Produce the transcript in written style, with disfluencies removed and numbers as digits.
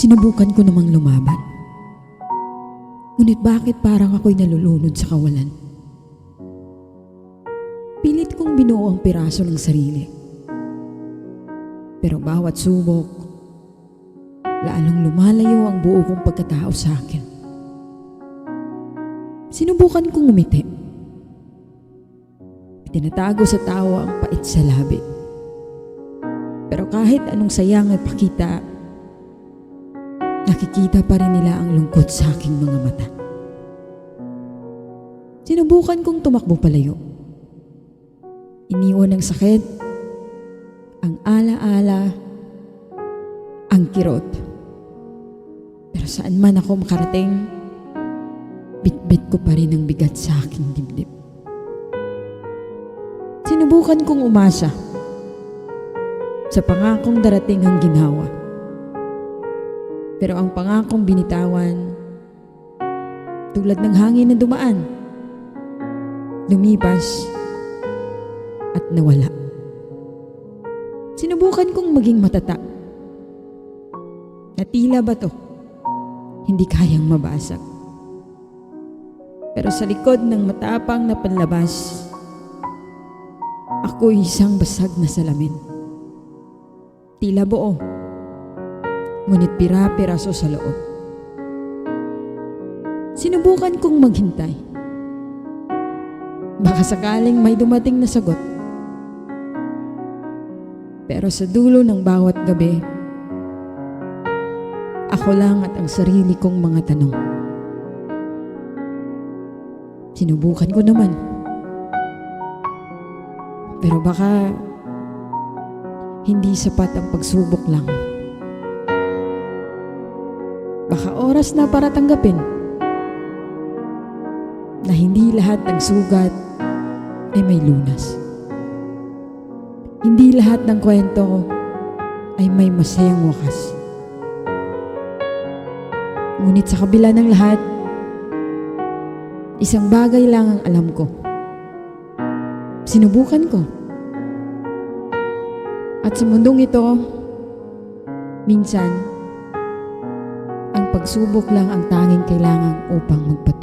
Sinubukan ko namang lumaban. Ngunit bakit parang ako'y nalulunod sa kawalan? Pilit kong binuo ang piraso ng sarili. Pero bawat subok, lalong lumalayo ang buo kong pagkatao sa akin. Sinubukan kong umiti. Tinatago sa tawa ang pait sa labi. Pero kahit anong sayang ay pakita, nakikita pa rin nila ang lungkot sa aking mga mata. Sinubukan kong tumakbo palayo. Iniwan ng sakit, ang ala-ala, ang kirot. Pero saan man ako makarating, bitbit ko pa rin ang bigat sa aking dibdib. Sinubukan kong umasa sa pangakong darating ang ginhawa. Pero ang pangakong binitawan, tulad ng hangin na dumaan, lumipas at nawala. Sinubukan kong maging matatak na tila bato, hindi kayang mabasag. Pero sa likod ng matapang na panlabas, ako'y isang basag na salamin. Tila buo, ngunit pira-piraso sa loob. Sinubukan kong maghintay. Baka sakaling may dumating na sagot. Pero sa dulo ng bawat gabi, ako lang at ang sarili kong mga tanong. Sinubukan ko naman. Pero baka hindi sapat ang pagsubok lang. Baka oras na para tanggapin na hindi lahat ng sugat ay may lunas. Hindi lahat ng kwento ay may masayang wakas. Ngunit sa kabila ng lahat, isang bagay lang ang alam ko. Sinubukan ko. At sa mundong ito, minsan, ang pagsubok lang ang tanging kailangan upang magpatuloy.